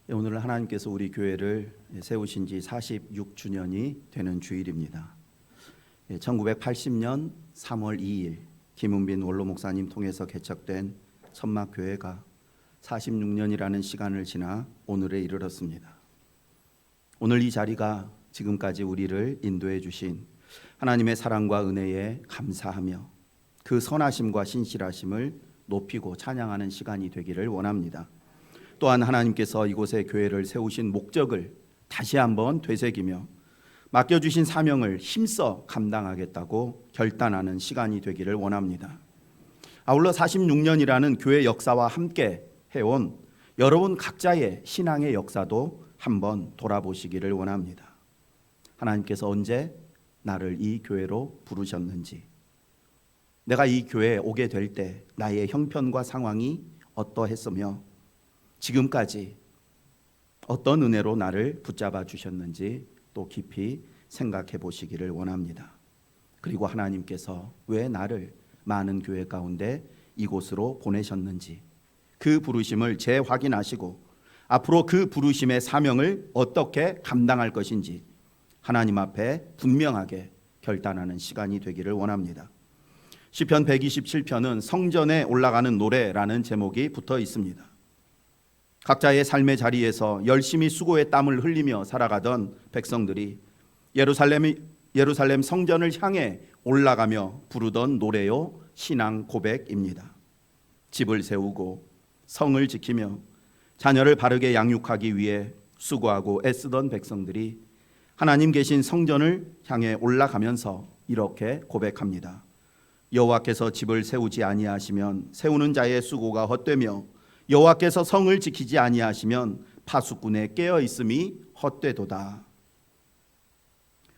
오늘 하나님께서 우리 교회를 세우신 지 46주년이 되는 주일입니다. 1980년 3월 2일 김은빈 원로 목사님 통해서 개척된 천막교회가 46년이라는 시간을 지나 오늘에 이르렀습니다. 오늘 이 자리가 지금까지 우리를 인도해 주신 하나님의 사랑과 은혜에 감사하며 그 선하심과 신실하심을 높이고 찬양하는 시간이 되기를 원합니다. 또한 하나님께서 이곳에 교회를 세우신 목적을 다시 한번 되새기며 맡겨주신 사명을 힘써 감당하겠다고 결단하는 시간이 되기를 원합니다. 아울러 46년이라는 교회 역사와 함께 해온 여러분 각자의 신앙의 역사도 한번 돌아보시기를 원합니다. 하나님께서 언제 나를 이 교회로 부르셨는지, 내가 이 교회에 오게 될 때 나의 형편과 상황이 어떠했으며 지금까지 어떤 은혜로 나를 붙잡아 주셨는지 또 깊이 생각해 보시기를 원합니다. 그리고 하나님께서 왜 나를 많은 교회 가운데 이곳으로 보내셨는지 그 부르심을 재확인하시고 앞으로 그 부르심의 사명을 어떻게 감당할 것인지 하나님 앞에 분명하게 결단하는 시간이 되기를 원합니다. 시편 127편은 성전에 올라가는 노래라는 제목이 붙어 있습니다. 각자의 삶의 자리에서 열심히 수고의 땀을 흘리며 살아가던 백성들이 예루살렘 성전을 향해 올라가며 부르던 노래요 신앙 고백입니다. 집을 세우고 성을 지키며 자녀를 바르게 양육하기 위해 수고하고 애쓰던 백성들이 하나님 계신 성전을 향해 올라가면서 이렇게 고백합니다. 여호와께서 집을 세우지 아니하시면 세우는 자의 수고가 헛되며 여호와께서 성을 지키지 아니하시면 파수꾼의 깨어 있음이 헛되도다.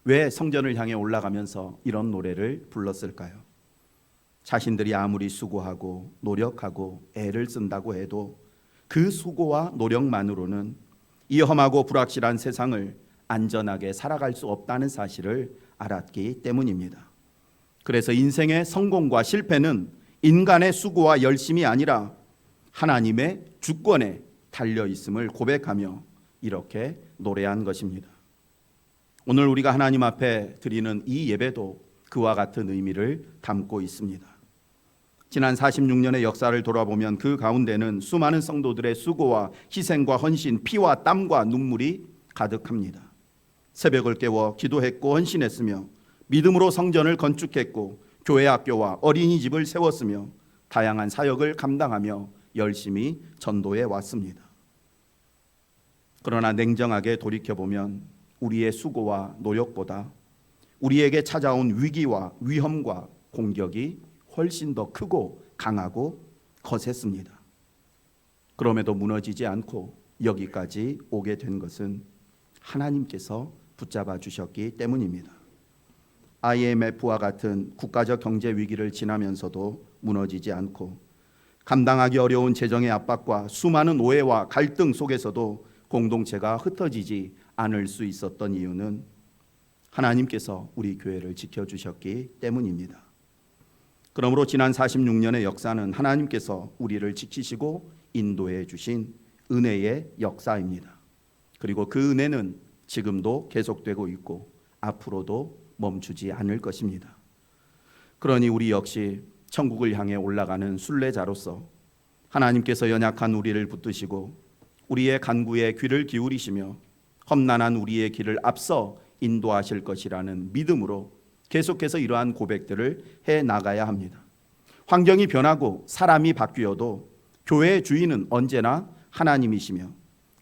왜 성전을 향해 올라가면서 이런 노래를 불렀을까요? 자신들이 아무리 수고하고 노력하고 애를 쓴다고 해도 그 수고와 노력만으로는 이 험하고 불확실한 세상을 안전하게 살아갈 수 없다는 사실을 알았기 때문입니다. 그래서 인생의 성공과 실패는 인간의 수고와 열심이 아니라 하나님의 주권에 달려 있음을 고백하며 이렇게 노래한 것입니다. 오늘 우리가 하나님 앞에 드리는 이 예배도 그와 같은 의미를 담고 있습니다. 지난 46년의 역사를 돌아보면 그 가운데는 수많은 성도들의 수고와 희생과 헌신, 피와 땀과 눈물이 가득합니다. 새벽을 깨워 기도했고 헌신했으며 믿음으로 성전을 건축했고 교회 학교와 어린이집을 세웠으며 다양한 사역을 감당하며 열심히 전도해 왔습니다. 그러나 냉정하게 돌이켜보면 우리의 수고와 노력보다 우리에게 찾아온 위기와 위험과 공격이 훨씬 더 크고 강하고 거셌습니다. 그럼에도 무너지지 않고 여기까지 오게 된 것은 하나님께서 붙잡아 주셨기 때문입니다. IMF와 같은 국가적 경제 위기를 지나면서도 무너지지 않고 감당하기 어려운 재정의 압박과 수많은 오해와 갈등 속에서도 공동체가 흩어지지 않을 수 있었던 이유는 하나님께서 우리 교회를 지켜주셨기 때문입니다. 그러므로 지난 46년의 역사는 하나님께서 우리를 지키시고 인도해 주신 은혜의 역사입니다. 그리고 그 은혜는 지금도 계속되고 있고 앞으로도 멈추지 않을 것입니다. 그러니 우리 역시 천국을 향해 올라가는 순례자로서 하나님께서 연약한 우리를 붙드시고 우리의 간구에 귀를 기울이시며 험난한 우리의 길을 앞서 인도하실 것이라는 믿음으로 계속해서 이러한 고백들을 해 나가야 합니다. 환경이 변하고 사람이 바뀌어도 교회의 주인은 언제나 하나님이시며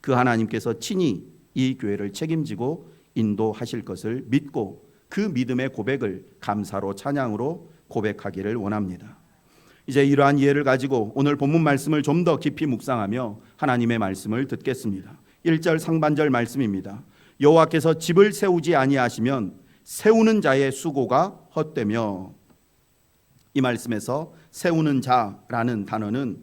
그 하나님께서 친히 이 교회를 책임지고 인도하실 것을 믿고 그 믿음의 고백을 감사로 찬양으로 고백하기를 원합니다. 이제 이러한 이해를 가지고 오늘 본문 말씀을 좀 더 깊이 묵상하며 하나님의 말씀을 듣겠습니다. 1절 상반절 말씀입니다. 여호와께서 집을 세우지 아니하시면 세우는 자의 수고가 헛되며, 이 말씀에서 세우는 자라는 단어는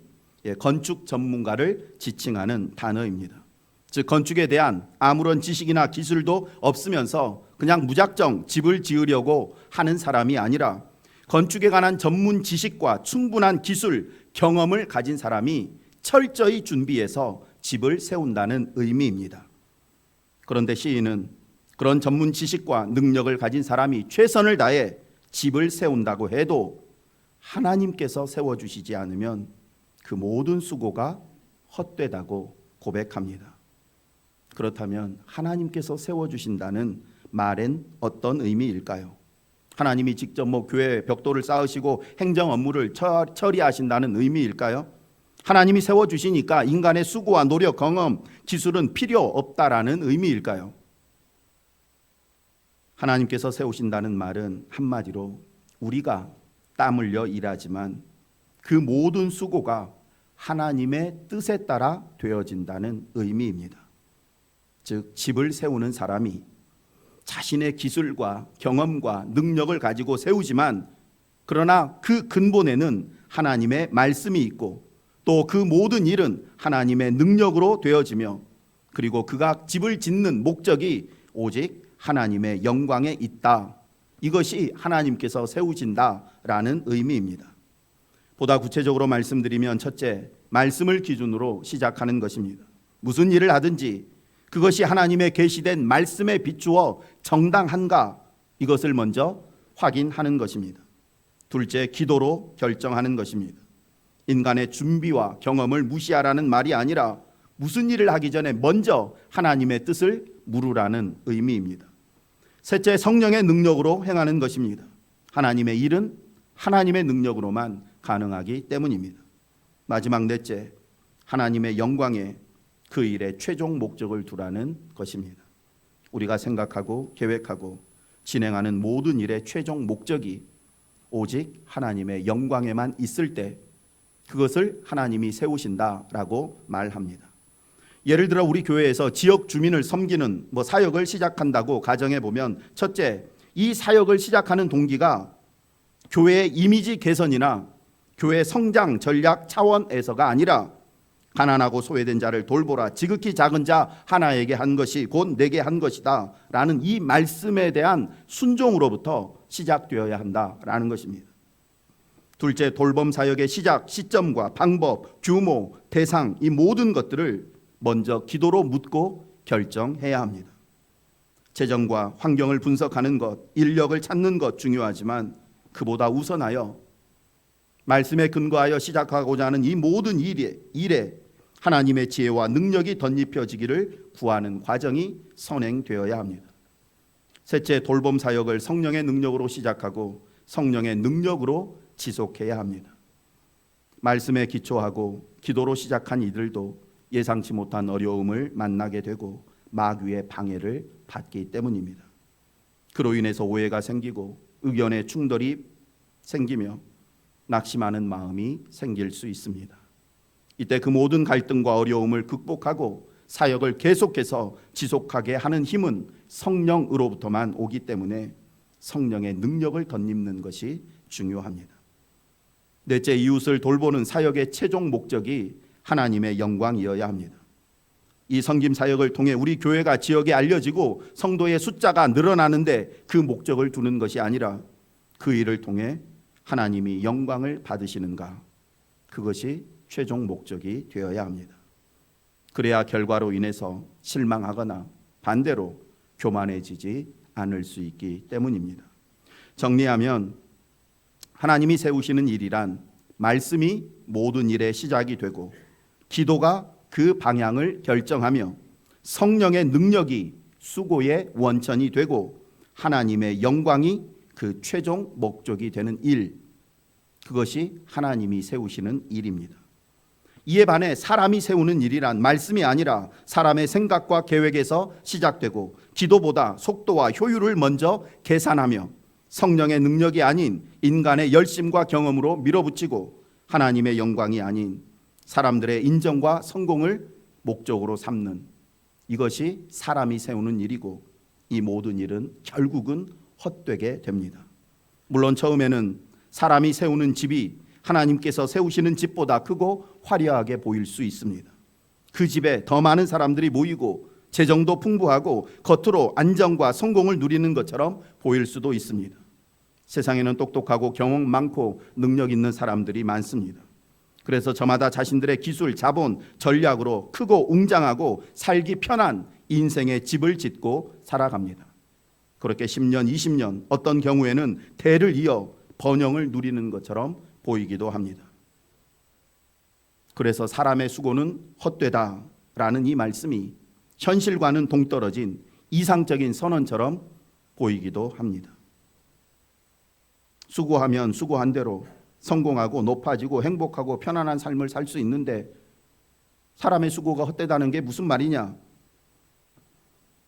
건축 전문가를 지칭하는 단어입니다. 즉 건축에 대한 아무런 지식이나 기술도 없으면서 그냥 무작정 집을 지으려고 하는 사람이 아니라 건축에 관한 전문 지식과 충분한 기술, 경험을 가진 사람이 철저히 준비해서 집을 세운다는 의미입니다. 그런데 시인은 그런 전문 지식과 능력을 가진 사람이 최선을 다해 집을 세운다고 해도 하나님께서 세워주시지 않으면 그 모든 수고가 헛되다고 고백합니다. 그렇다면 하나님께서 세워주신다는 말엔 어떤 의미일까요? 하나님이 직접 교회 벽돌을 쌓으시고 행정 업무를 처리하신다는 의미일까요? 하나님이 세워주시니까 인간의 수고와 노력, 경험, 기술은 필요 없다라는 의미일까요? 하나님께서 세우신다는 말은 한마디로 우리가 땀 흘려 일하지만 그 모든 수고가 하나님의 뜻에 따라 되어진다는 의미입니다. 즉 집을 세우는 사람이 자신의 기술과 경험과 능력을 가지고 세우지만 그러나 그 근본에는 하나님의 말씀이 있고 또 그 모든 일은 하나님의 능력으로 되어지며 그리고 그가 집을 짓는 목적이 오직 하나님의 영광에 있다. 이것이 하나님께서 세우신다라는 의미입니다. 보다 구체적으로 말씀드리면 첫째, 말씀을 기준으로 시작하는 것입니다. 무슨 일을 하든지 그것이 하나님의 계시된 말씀에 비추어 정당한가 이것을 먼저 확인하는 것입니다. 둘째, 기도로 결정하는 것입니다. 인간의 준비와 경험을 무시하라는 말이 아니라 무슨 일을 하기 전에 먼저 하나님의 뜻을 물으라는 의미입니다. 셋째, 성령의 능력으로 행하는 것입니다. 하나님의 일은 하나님의 능력으로만 가능하기 때문입니다. 마지막 넷째, 하나님의 영광에 그 일의 최종 목적을 두라는 것입니다. 우리가 생각하고 계획하고 진행하는 모든 일의 최종 목적이 오직 하나님의 영광에만 있을 때 그것을 하나님이 세우신다라고 말합니다. 예를 들어 우리 교회에서 지역 주민을 섬기는 사역을 시작한다고 가정해 보면 첫째, 이 사역을 시작하는 동기가 교회의 이미지 개선이나 교회 성장 전략 차원에서가 아니라 가난하고 소외된 자를 돌보라, 지극히 작은 자 하나에게 한 것이 곧 내게 한 것이다 라는 이 말씀에 대한 순종으로부터 시작되어야 한다라는 것입니다. 둘째, 돌봄 사역의 시작 시점과 방법, 규모, 대상 이 모든 것들을 먼저 기도로 묻고 결정해야 합니다. 재정과 환경을 분석하는 것, 인력을 찾는 것 중요하지만 그보다 우선하여 말씀에 근거하여 시작하고자 하는 이 모든 일에 하나님의 지혜와 능력이 덧입혀지기를 구하는 과정이 선행되어야 합니다. 셋째, 돌봄 사역을 성령의 능력으로 시작하고 성령의 능력으로 지속해야 합니다. 말씀에 기초하고 기도로 시작한 이들도 예상치 못한 어려움을 만나게 되고 마귀의 방해를 받기 때문입니다. 그로 인해서 오해가 생기고 의견의 충돌이 생기며 낙심하는 마음이 생길 수 있습니다. 이때 그 모든 갈등과 어려움을 극복하고 사역을 계속해서 지속하게 하는 힘은 성령으로부터만 오기 때문에 성령의 능력을 덧입는 것이 중요합니다. 넷째, 이웃을 돌보는 사역의 최종 목적이 하나님의 영광이어야 합니다. 이 섬김 사역을 통해 우리 교회가 지역에 알려지고 성도의 숫자가 늘어나는데 그 목적을 두는 것이 아니라 그 일을 통해 하나님이 영광을 받으시는가, 그것이 최종 목적이 되어야 합니다. 그래야 결과로 인해서 실망하거나 반대로 교만해지지 않을 수 있기 때문입니다. 정리하면 하나님이 세우시는 일이란 말씀이 모든 일의 시작이 되고 기도가 그 방향을 결정하며 성령의 능력이 수고의 원천이 되고 하나님의 영광이 그 최종 목적이 되는 일, 그것이 하나님이 세우시는 일입니다. 이에 반해 사람이 세우는 일이란 말씀이 아니라 사람의 생각과 계획에서 시작되고 기도보다 속도와 효율을 먼저 계산하며 성령의 능력이 아닌 인간의 열심과 경험으로 밀어붙이고 하나님의 영광이 아닌 사람들의 인정과 성공을 목적으로 삼는, 이것이 사람이 세우는 일이고 이 모든 일은 결국은 헛되게 됩니다. 물론 처음에는 사람이 세우는 집이 하나님께서 세우시는 집보다 크고 화려하게 보일 수 있습니다. 그 집에 더 많은 사람들이 모이고 재정도 풍부하고 겉으로 안정과 성공을 누리는 것처럼 보일 수도 있습니다. 세상에는 똑똑하고 경험 많고 능력 있는 사람들이 많습니다. 그래서 저마다 자신들의 기술, 자본, 전략으로 크고 웅장하고 살기 편한 인생의 집을 짓고 살아갑니다. 그렇게 10년, 20년, 어떤 경우에는 대를 이어 번영을 누리는 것처럼 보이기도 합니다. 그래서 사람의 수고는 헛되다라는 이 말씀이 현실과는 동떨어진 이상적인 선언처럼 보이기도 합니다. 수고하면 수고한 대로 성공하고 높아지고 행복하고 편안한 삶을 살 수 있는데 사람의 수고가 헛되다는 게 무슨 말이냐?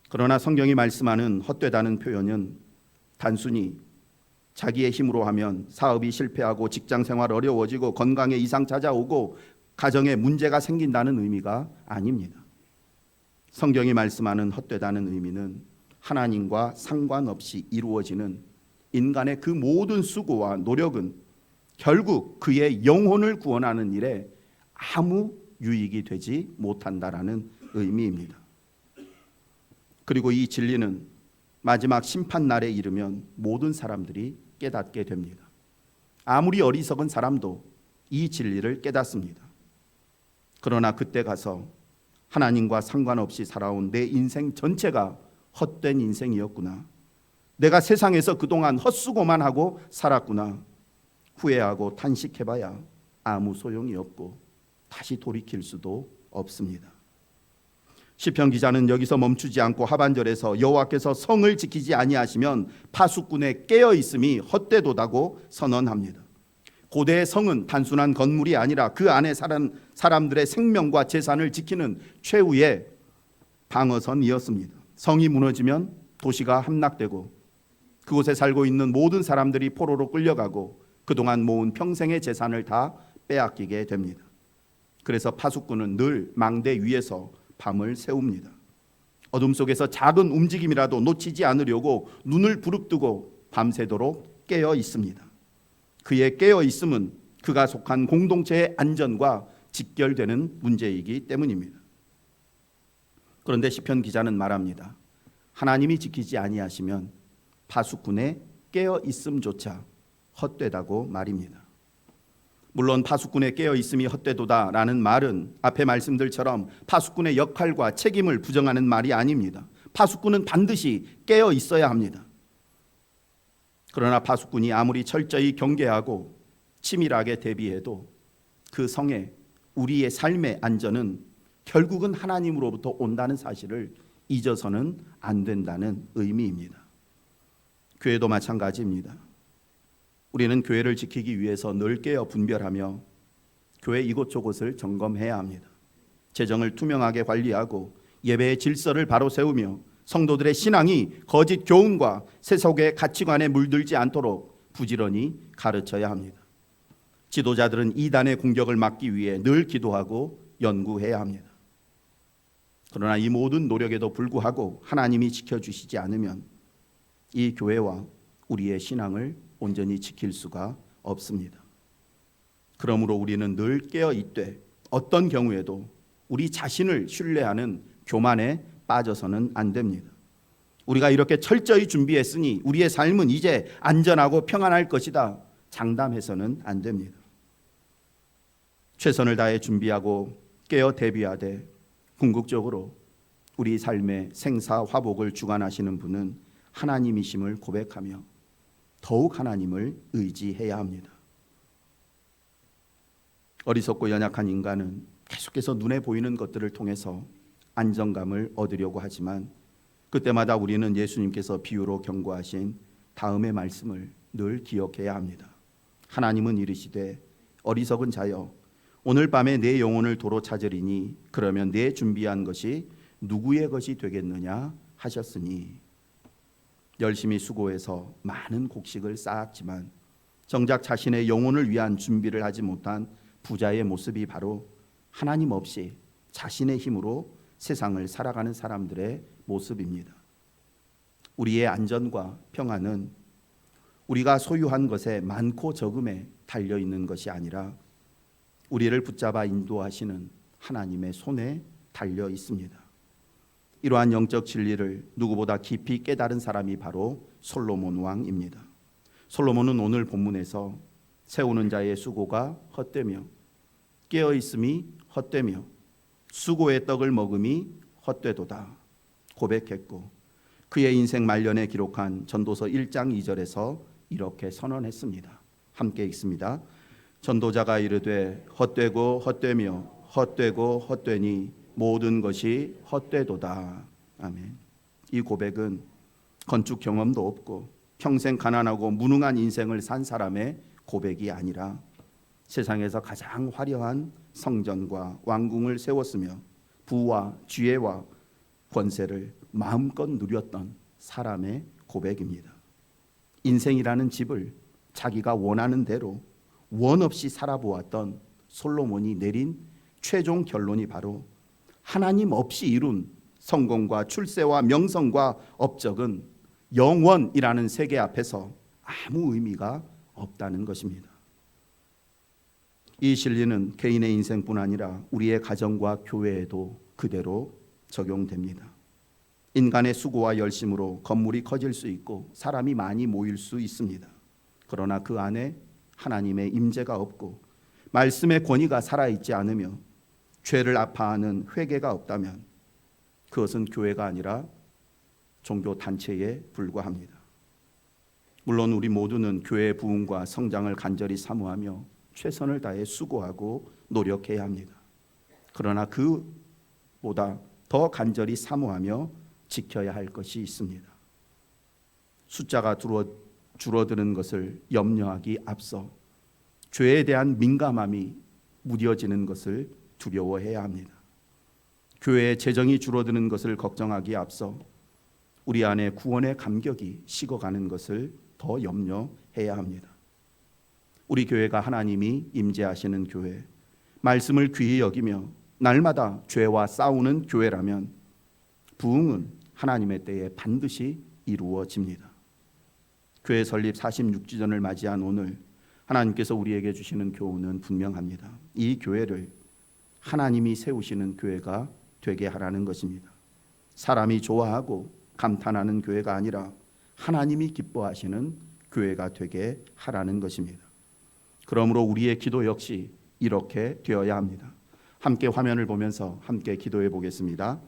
그러나 성경이 말씀하는 헛되다는 표현은 단순히 자기의 힘으로 하면 사업이 실패하고 직장 생활 어려워지고 건강에 이상 찾아오고 가정에 문제가 생긴다는 의미가 아닙니다. 성경이 말씀하는 헛되다는 의미는 하나님과 상관없이 이루어지는 인간의 그 모든 수고와 노력은 결국 그의 영혼을 구원하는 일에 아무 유익이 되지 못한다라는 의미입니다. 그리고 이 진리는 마지막 심판날에 이르면 모든 사람들이 깨닫게 됩니다. 아무리 어리석은 사람도 이 진리를 깨닫습니다. 그러나 그때 가서 하나님과 상관없이 살아온 내 인생 전체가 헛된 인생이었구나. 내가 세상에서 그동안 헛수고만 하고 살았구나. 후회하고 탄식해봐야 아무 소용이 없고 다시 돌이킬 수도 없습니다. 시편 기자는 여기서 멈추지 않고 하반절에서 여호와께서 성을 지키지 아니하시면 파수꾼의 깨어 있음이 헛되도다고 선언합니다. 고대의 성은 단순한 건물이 아니라 그 안에 사는 사람들의 생명과 재산을 지키는 최후의 방어선이었습니다. 성이 무너지면 도시가 함락되고 그곳에 살고 있는 모든 사람들이 포로로 끌려가고 그동안 모은 평생의 재산을 다 빼앗기게 됩니다. 그래서 파수꾼은 늘 망대 위에서 밤을 새웁니다. 어둠 속에서 작은 움직임이라도 놓치지 않으려고 눈을 부릅뜨고 밤새도록 깨어 있습니다. 그의 깨어 있음은 그가 속한 공동체의 안전과 직결되는 문제이기 때문입니다. 그런데 시편 기자는 말합니다. 하나님이 지키지 아니하시면 파수꾼의 깨어 있음조차 헛되다고 말입니다. 물론 파수꾼의 깨어 있음이 헛되도다라는 말은 앞의 말씀들처럼 파수꾼의 역할과 책임을 부정하는 말이 아닙니다. 파수꾼은 반드시 깨어 있어야 합니다. 그러나 파수꾼이 아무리 철저히 경계하고 치밀하게 대비해도 그 성에 우리의 삶의 안전은 결국은 하나님으로부터 온다는 사실을 잊어서는 안 된다는 의미입니다. 교회도 마찬가지입니다. 우리는 교회를 지키기 위해서 늘 깨어 분별하며 교회 이곳저곳을 점검해야 합니다. 재정을 투명하게 관리하고 예배의 질서를 바로 세우며 성도들의 신앙이 거짓 교훈과 세속의 가치관에 물들지 않도록 부지런히 가르쳐야 합니다. 지도자들은 이단의 공격을 막기 위해 늘 기도하고 연구해야 합니다. 그러나 이 모든 노력에도 불구하고 하나님이 지켜주시지 않으면 이 교회와 우리의 신앙을 온전히 지킬 수가 없습니다. 그러므로 우리는 늘 깨어 있되 어떤 경우에도 우리 자신을 신뢰하는 교만에 빠져서는 안 됩니다. 우리가 이렇게 철저히 준비했으니 우리의 삶은 이제 안전하고 평안할 것이다. 장담해서는 안 됩니다. 최선을 다해 준비하고 깨어 대비하되 궁극적으로 우리 삶의 생사화복을 주관하시는 분은 하나님이심을 고백하며 더욱 하나님을 의지해야 합니다. 어리석고 연약한 인간은 계속해서 눈에 보이는 것들을 통해서 안정감을 얻으려고 하지만 그때마다 우리는 예수님께서 비유로 경고하신 다음의 말씀을 늘 기억해야 합니다. 하나님은 이르시되 어리석은 자여 오늘 밤에 내 영혼을 도로 찾으리니 그러면 내 준비한 것이 누구의 것이 되겠느냐 하셨으니 열심히 수고해서 많은 곡식을 쌓았지만 정작 자신의 영혼을 위한 준비를 하지 못한 부자의 모습이 바로 하나님 없이 자신의 힘으로 세상을 살아가는 사람들의 모습입니다. 우리의 안전과 평안은 우리가 소유한 것의 많고 적음에 달려 있는 것이 아니라 우리를 붙잡아 인도하시는 하나님의 손에 달려 있습니다. 이러한 영적 진리를 누구보다 깊이 깨달은 사람이 바로 솔로몬 왕입니다. 솔로몬은 오늘 본문에서 세우는 자의 수고가 헛되며 깨어 있음이 헛되며 수고의 떡을 먹음이 헛되도다 고백했고, 그의 인생 말년에 기록한 전도서 1장 2절에서 이렇게 선언했습니다. 함께 읽습니다. 전도자가 이르되 헛되고 헛되며 헛되고 헛되니 모든 것이 헛되도다. 아멘. 이 고백은 건축 경험도 없고 평생 가난하고 무능한 인생을 산 사람의 고백이 아니라 세상에서 가장 화려한 성전과 왕궁을 세웠으며 부와 지혜와 권세를 마음껏 누렸던 사람의 고백입니다. 인생이라는 집을 자기가 원하는 대로 원 없이 살아보았던 솔로몬이 내린 최종 결론이 바로 하나님 없이 이룬 성공과 출세와 명성과 업적은 영원이라는 세계 앞에서 아무 의미가 없다는 것입니다. 이 진리는 개인의 인생뿐 아니라 우리의 가정과 교회에도 그대로 적용됩니다. 인간의 수고와 열심으로 건물이 커질 수 있고 사람이 많이 모일 수 있습니다. 그러나 그 안에 하나님의 임재가 없고 말씀의 권위가 살아있지 않으며 죄를 아파하는 회개가 없다면 그것은 교회가 아니라 종교 단체에 불과합니다. 물론 우리 모두는 교회의 부흥과 성장을 간절히 사모하며 최선을 다해 수고하고 노력해야 합니다. 그러나 그보다 더 간절히 사모하며 지켜야 할 것이 있습니다. 숫자가 줄어드는 것을 염려하기 앞서 죄에 대한 민감함이 무뎌지는 것을 두려워해야 합니다. 교회의 재정이 줄어드는 것을 걱정하기에 앞서 우리 안에 구원의 감격이 식어가는 것을 더 염려해야 합니다. 우리 교회가 하나님이 임재하시는 교회, 말씀을 귀히 여기며 날마다 죄와 싸우는 교회라면 부흥은 하나님의 때에 반드시 이루어집니다. 교회 설립 46주년을 맞이한 오늘 하나님께서 우리에게 주시는 교훈은 분명합니다. 이 교회를 하나님이 세우시는 교회가 되게 하라는 것입니다. 사람이 좋아하고 감탄하는 교회가 아니라 하나님이 기뻐하시는 교회가 되게 하라는 것입니다. 그러므로 우리의 기도 역시 이렇게 되어야 합니다. 함께 화면을 보면서 함께 기도해 보겠습니다.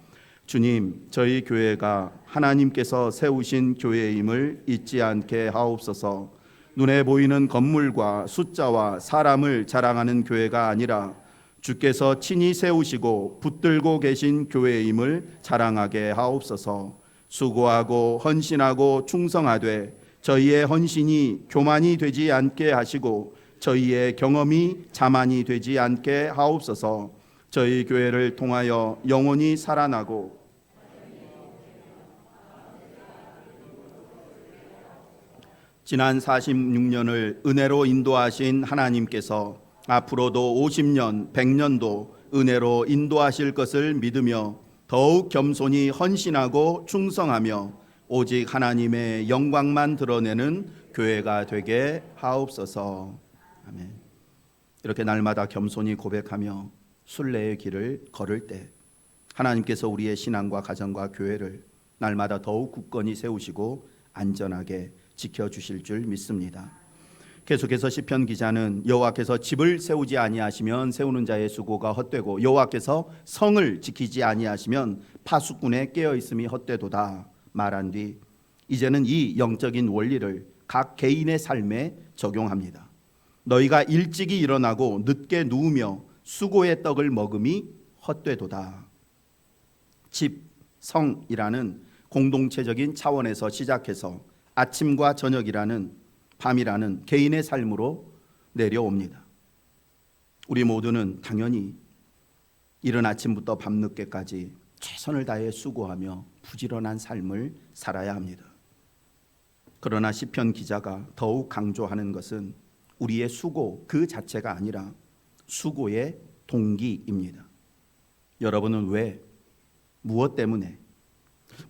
주님, 저희 교회가 하나님께서 세우신 교회임을 잊지 않게 하옵소서. 눈에 보이는 건물과 숫자와 사람을 자랑하는 교회가 아니라 주께서 친히 세우시고 붙들고 계신 교회임을 자랑하게 하옵소서. 수고하고 헌신하고 충성하되 저희의 헌신이 교만이 되지 않게 하시고 저희의 경험이 자만이 되지 않게 하옵소서. 저희 교회를 통하여 영혼이 살아나고 지난 46년을 은혜로 인도하신 하나님께서 앞으로도 50년, 100년도 은혜로 인도하실 것을 믿으며 더욱 겸손히 헌신하고 충성하며 오직 하나님의 영광만 드러내는 교회가 되게 하옵소서. 아멘. 이렇게 날마다 겸손히 고백하며 순례의 길을 걸을 때 하나님께서 우리의 신앙과 가정과 교회를 날마다 더욱 굳건히 세우시고 안전하게 지켜주실 줄 믿습니다. 계속해서 시편 기자는 여호와께서 집을 세우지 아니하시면 세우는 자의 수고가 헛되고 여호와께서 성을 지키지 아니하시면 파수꾼의 깨어 있음이 헛되도다 말한 뒤 이제는 이 영적인 원리를 각 개인의 삶에 적용합니다. 너희가 일찍이 일어나고 늦게 누우며 수고의 떡을 먹음이 헛되도다. 집, 성이라는 공동체적인 차원에서 시작해서 아침과 저녁이라는 밤이라는 개인의 삶으로 내려옵니다. 우리 모두는 당연히 이른 아침부터 밤늦게까지 최선을 다해 수고하며 부지런한 삶을 살아야 합니다. 그러나 시편 기자가 더욱 강조하는 것은 우리의 수고 그 자체가 아니라 수고의 동기입니다. 여러분은 왜, 무엇 때문에,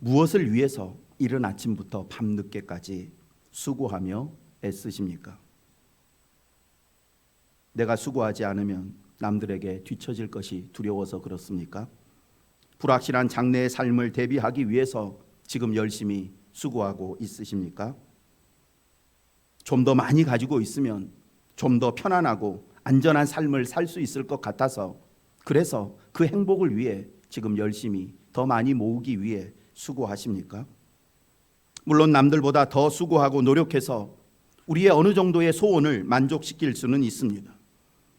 무엇을 위해서 이른 아침부터 밤늦게까지 수고하며 애쓰십니까? 내가 수고하지 않으면 남들에게 뒤처질 것이 두려워서 그렇습니까? 불확실한 장래의 삶을 대비하기 위해서 지금 열심히 수고하고 있으십니까? 좀 더 많이 가지고 있으면 좀 더 편안하고 안전한 삶을 살 수 있을 것 같아서, 그래서 그 행복을 위해 지금 열심히 더 많이 모으기 위해 수고하십니까? 물론 남들보다 더 수고하고 노력해서 우리의 어느 정도의 소원을 만족시킬 수는 있습니다.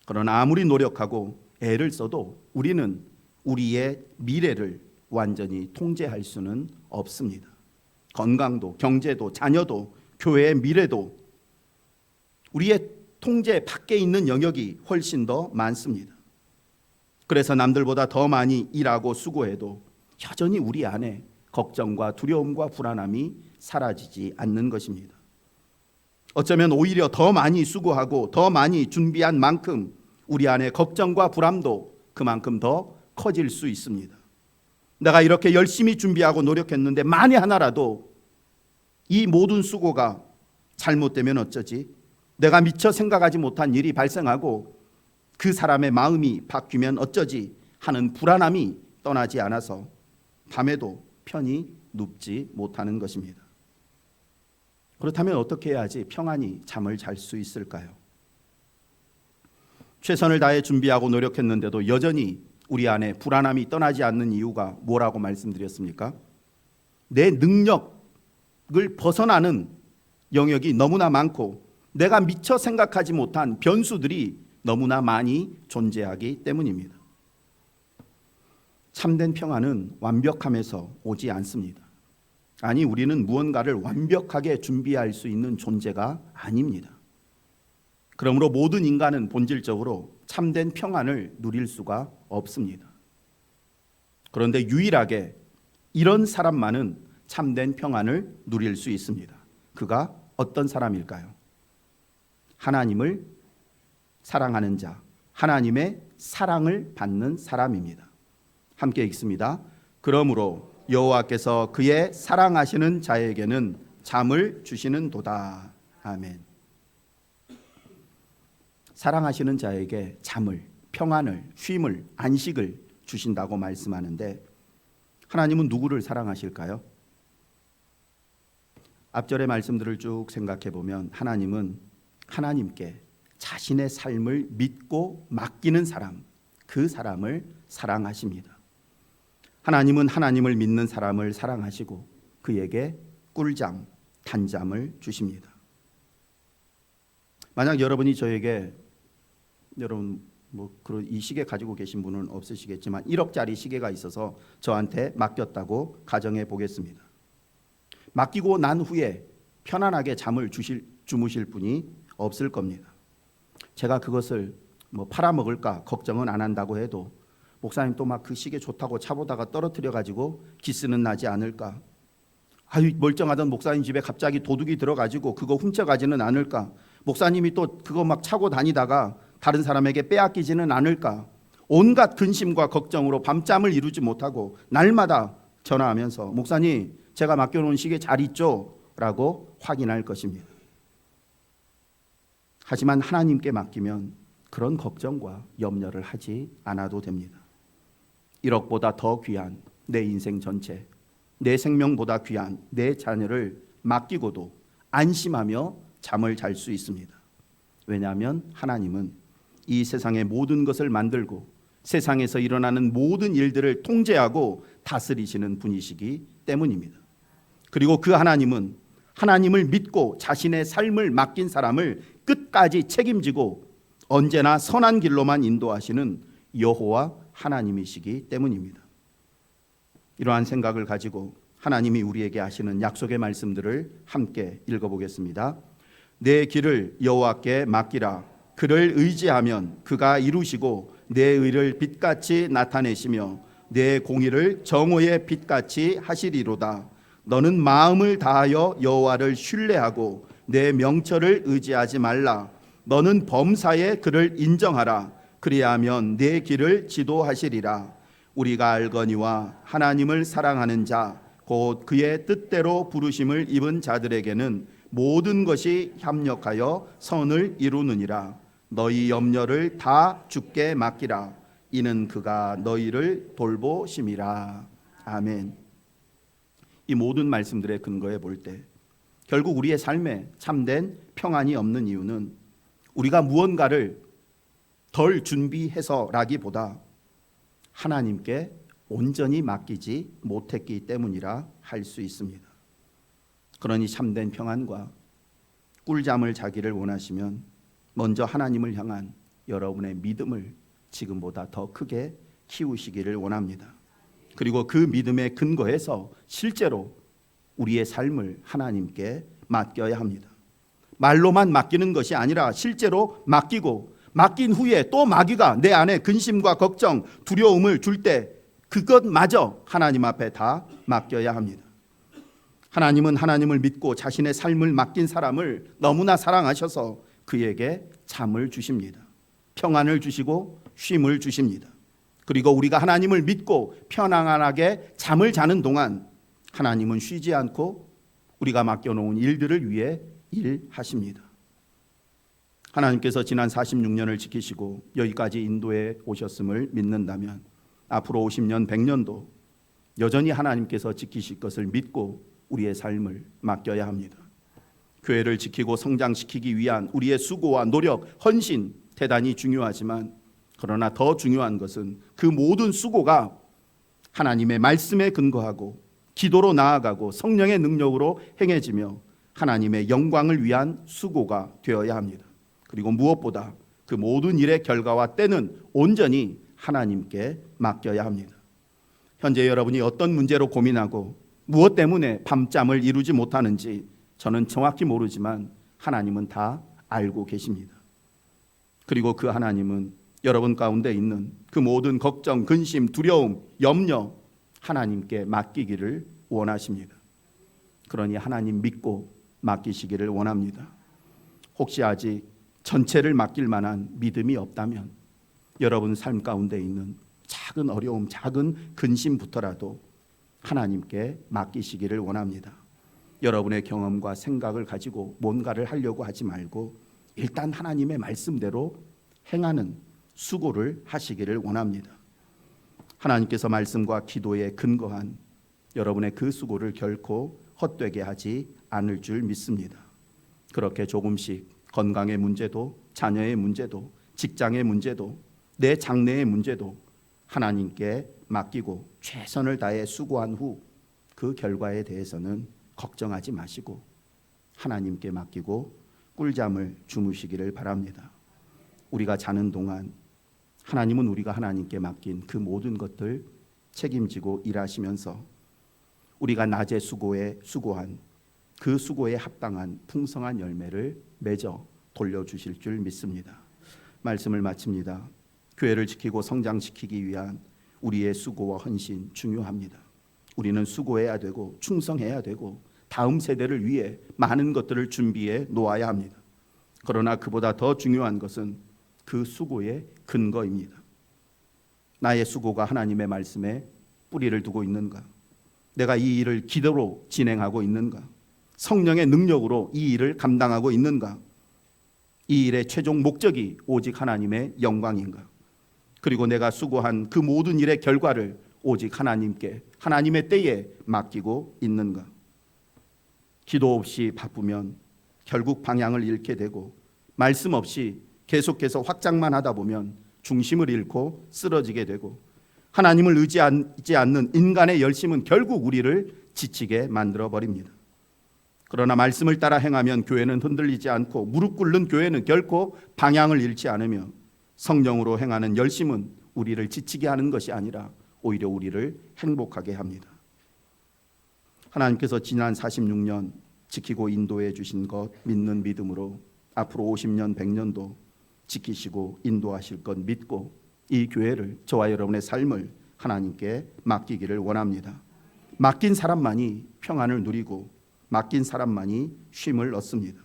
그러나 아무리 노력하고 애를 써도 우리는 우리의 미래를 완전히 통제할 수는 없습니다. 건강도, 경제도, 자녀도, 교회의 미래도 우리의 통제 밖에 있는 영역이 훨씬 더 많습니다. 그래서 남들보다 더 많이 일하고 수고해도 여전히 우리 안에 걱정과 두려움과 불안함이 사라지지 않는 것입니다. 어쩌면 오히려 더 많이 수고하고 더 많이 준비한 만큼 우리 안에 걱정과 불안도 그만큼 더 커질 수 있습니다. 내가 이렇게 열심히 준비하고 노력했는데 만에 하나라도 이 모든 수고가 잘못되면 어쩌지? 내가 미처 생각하지 못한 일이 발생하고 그 사람의 마음이 바뀌면 어쩌지 하는 불안함이 떠나지 않아서 밤에도 편히 눕지 못하는 것입니다. 그렇다면 어떻게 해야지 평안히 잠을 잘 수 있을까요? 최선을 다해 준비하고 노력했는데도 여전히 우리 안에 불안함이 떠나지 않는 이유가 뭐라고 말씀드렸습니까? 내 능력을 벗어나는 영역이 너무나 많고 내가 미처 생각하지 못한 변수들이 너무나 많이 존재하기 때문입니다. 참된 평안은 완벽함에서 오지 않습니다. 아니, 우리는 무언가를 완벽하게 준비할 수 있는 존재가 아닙니다. 그러므로 모든 인간은 본질적으로 참된 평안을 누릴 수가 없습니다. 그런데 유일하게 이런 사람만은 참된 평안을 누릴 수 있습니다. 그가 어떤 사람일까요? 하나님을 사랑하는 자, 하나님의 사랑을 받는 사람입니다. 함께 읽습니다. 그러므로 여호와께서 그의 사랑하시는 자에게는 잠을 주시는도다. 아멘. 사랑하시는 자에게 잠을, 평안을, 쉼을, 안식을 주신다고 말씀하는데 하나님은 누구를 사랑하실까요? 앞절의 말씀들을 쭉 생각해 보면 하나님은 하나님께 자신의 삶을 믿고 맡기는 사람, 그 사람을 사랑하십니다. 하나님은 하나님을 믿는 사람을 사랑하시고 그에게 꿀잠, 단잠을 주십니다. 만약 여러분이 저에게, 여러분 이 시계 가지고 계신 분은 없으시겠지만 1억짜리 시계가 있어서 저한테 맡겼다고 가정해 보겠습니다. 맡기고 난 후에 편안하게 잠을 주무실 분이 없을 겁니다. 제가 그것을 팔아먹을까 걱정은 안 한다고 해도 목사님 또 막 그 시계 좋다고 차보다가 떨어뜨려 가지고 기스는 나지 않을까? 아유, 멀쩡하던 목사님 집에 갑자기 도둑이 들어가지고 그거 훔쳐가지는 않을까? 목사님이 또 그거 막 차고 다니다가 다른 사람에게 빼앗기지는 않을까? 온갖 근심과 걱정으로 밤잠을 이루지 못하고 날마다 전화하면서 목사님 제가 맡겨놓은 시계 잘 있죠? 라고 확인할 것입니다. 하지만 하나님께 맡기면 그런 걱정과 염려를 하지 않아도 됩니다. 1억보다 더 귀한 내 인생 전체, 내 생명보다 귀한 내 자녀를 맡기고도 안심하며 잠을 잘 수 있습니다. 왜냐하면 하나님은 이 세상의 모든 것을 만들고 세상에서 일어나는 모든 일들을 통제하고 다스리시는 분이시기 때문입니다. 그리고 그 하나님은 하나님을 믿고 자신의 삶을 맡긴 사람을 끝까지 책임지고 언제나 선한 길로만 인도하시는 여호와 하나님이시기 때문입니다. 이러한 생각을 가지고 하나님이 우리에게 하시는 약속의 말씀들을 함께 읽어보겠습니다. 내 길을 여호와께 맡기라. 그를 의지하면 그가 이루시고 내 의를 빛같이 나타내시며 내 공의를 정오의 빛같이 하시리로다. 너는 마음을 다하여 여호와를 신뢰하고 내 명철을 의지하지 말라. 너는 범사에 그를 인정하라. 그리하면 내 길을 지도하시리라. 우리가 알거니와 하나님을 사랑하는 자, 곧 그의 뜻대로 부르심을 입은 자들에게는 모든 것이 협력하여 선을 이루느니라. 너희 염려를 다 주께 맡기라. 이는 그가 너희를 돌보심이라. 아멘. 이 모든 말씀들의 근거에 볼 때 결국 우리의 삶에 참된 평안이 없는 이유는 우리가 무언가를 덜 준비해서라기보다 하나님께 온전히 맡기지 못했기 때문이라 할 수 있습니다. 그러니 참된 평안과 꿀잠을 자기를 원하시면 먼저 하나님을 향한 여러분의 믿음을 지금보다 더 크게 키우시기를 원합니다. 그리고 그 믿음에 근거해서 실제로 우리의 삶을 하나님께 맡겨야 합니다. 말로만 맡기는 것이 아니라 실제로 맡기고 맡긴 후에 또 마귀가 내 안에 근심과 걱정, 두려움을 줄 때 그것마저 하나님 앞에 다 맡겨야 합니다. 하나님은 하나님을 믿고 자신의 삶을 맡긴 사람을 너무나 사랑하셔서 그에게 잠을 주십니다. 평안을 주시고 쉼을 주십니다. 그리고 우리가 하나님을 믿고 편안하게 잠을 자는 동안 하나님은 쉬지 않고 우리가 맡겨놓은 일들을 위해 일하십니다. 하나님께서 지난 46년을 지키시고 여기까지 인도에 오셨음을 믿는다면 앞으로 50년, 100년도 여전히 하나님께서 지키실 것을 믿고 우리의 삶을 맡겨야 합니다. 교회를 지키고 성장시키기 위한 우리의 수고와 노력, 헌신 대단히 중요하지만 그러나 더 중요한 것은 그 모든 수고가 하나님의 말씀에 근거하고 기도로 나아가고 성령의 능력으로 행해지며 하나님의 영광을 위한 수고가 되어야 합니다. 그리고 무엇보다 그 모든 일의 결과와 때는 온전히 하나님께 맡겨야 합니다. 현재 여러분이 어떤 문제로 고민하고 무엇 때문에 밤잠을 이루지 못하는지 저는 정확히 모르지만 하나님은 다 알고 계십니다. 그리고 그 하나님은 여러분 가운데 있는 그 모든 걱정, 근심, 두려움, 염려 하나님께 맡기기를 원하십니다. 그러니 하나님 믿고 맡기시기를 원합니다. 혹시 아직 전체를 맡길 만한 믿음이 없다면 여러분 삶 가운데 있는 작은 어려움, 작은 근심부터라도 하나님께 맡기시기를 원합니다. 여러분의 경험과 생각을 가지고 뭔가를 하려고 하지 말고 일단 하나님의 말씀대로 행하는 수고를 하시기를 원합니다. 하나님께서 말씀과 기도에 근거한 여러분의 그 수고를 결코 헛되게 하지 않을 줄 믿습니다. 그렇게 조금씩 건강의 문제도, 자녀의 문제도, 직장의 문제도, 내 장래의 문제도 하나님께 맡기고 최선을 다해 수고한 후 그 결과에 대해서는 걱정하지 마시고 하나님께 맡기고 꿀잠을 주무시기를 바랍니다. 우리가 자는 동안 하나님은 우리가 하나님께 맡긴 그 모든 것들 책임지고 일하시면서 우리가 낮에 수고한 그 수고에 합당한 풍성한 열매를 맺어 돌려주실 줄 믿습니다. 말씀을 마칩니다. 교회를 지키고 성장시키기 위한 우리의 수고와 헌신 중요합니다. 우리는 수고해야 되고 충성해야 되고 다음 세대를 위해 많은 것들을 준비해 놓아야 합니다. 그러나 그보다 더 중요한 것은 그 수고의 근거입니다. 나의 수고가 하나님의 말씀에 뿌리를 두고 있는가? 내가 이 일을 기도로 진행하고 있는가? 성령의 능력으로 이 일을 감당하고 있는가? 이 일의 최종 목적이 오직 하나님의 영광인가? 그리고 내가 수고한 그 모든 일의 결과를 오직 하나님께 하나님의 때에 맡기고 있는가? 기도 없이 바쁘면 결국 방향을 잃게 되고 말씀 없이 계속해서 확장만 하다 보면 중심을 잃고 쓰러지게 되고 하나님을 의지하지 않는 인간의 열심은 결국 우리를 지치게 만들어 버립니다. 그러나 말씀을 따라 행하면 교회는 흔들리지 않고 무릎 꿇는 교회는 결코 방향을 잃지 않으며 성령으로 행하는 열심은 우리를 지치게 하는 것이 아니라 오히려 우리를 행복하게 합니다. 하나님께서 지난 46년 지키고 인도해 주신 것 믿는 믿음으로 앞으로 50년, 100년도 지키시고 인도하실 것 믿고 이 교회를 저와 여러분의 삶을 하나님께 맡기기를 원합니다. 맡긴 사람만이 평안을 누리고 맡긴 사람만이 쉼을 얻습니다.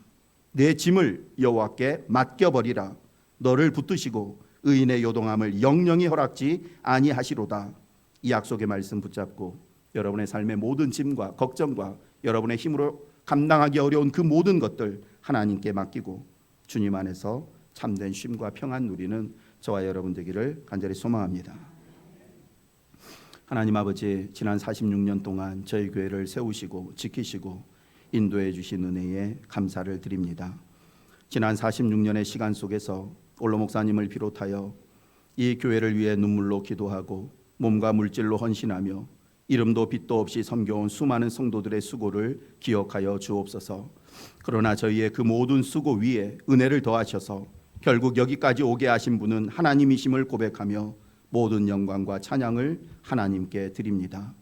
내 짐을 여호와께 맡겨버리라. 너를 붙드시고 의인의 요동함을 영영히 허락지 아니하시로다. 이 약속의 말씀 붙잡고 여러분의 삶의 모든 짐과 걱정과 여러분의 힘으로 감당하기 어려운 그 모든 것들 하나님께 맡기고 주님 안에서 참된 쉼과 평안 누리는 저와 여러분 되기를 간절히 소망합니다. 하나님 아버지, 지난 46년 동안 저희 교회를 세우시고 지키시고 인도해 주신 은혜에 감사를 드립니다. 지난 46년의 시간 속에서 올로 목사님을 비롯하여 이 교회를 위해 눈물로 기도하고 몸과 물질로 헌신하며 이름도 빛도 없이 섬겨온 수많은 성도들의 수고를 기억하여 주옵소서. 그러나 저희의 그 모든 수고 위에 은혜를 더하셔서 결국 여기까지 오게 하신 분은 하나님이심을 고백하며 모든 영광과 찬양을 하나님께 드립니다.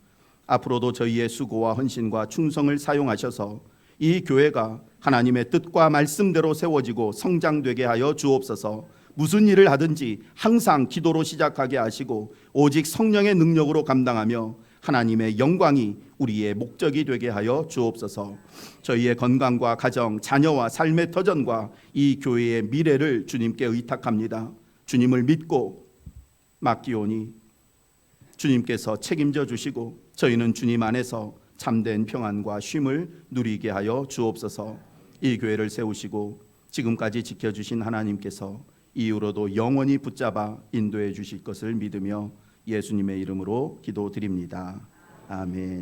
앞으로도 저희의 수고와 헌신과 충성을 사용하셔서 이 교회가 하나님의 뜻과 말씀대로 세워지고 성장되게 하여 주옵소서. 무슨 일을 하든지 항상 기도로 시작하게 하시고 오직 성령의 능력으로 감당하며 하나님의 영광이 우리의 목적이 되게 하여 주옵소서. 저희의 건강과 가정, 자녀와 삶의 터전과 이 교회의 미래를 주님께 의탁합니다. 주님을 믿고 맡기오니 주님께서 책임져 주시고 저희는 주님 안에서 참된 평안과 쉼을 누리게 하여 주옵소서. 이 교회를 세우시고 지금까지 지켜주신 하나님께서 이후로도 영원히 붙잡아 인도해 주실 것을 믿으며 예수님의 이름으로 기도드립니다. 아멘.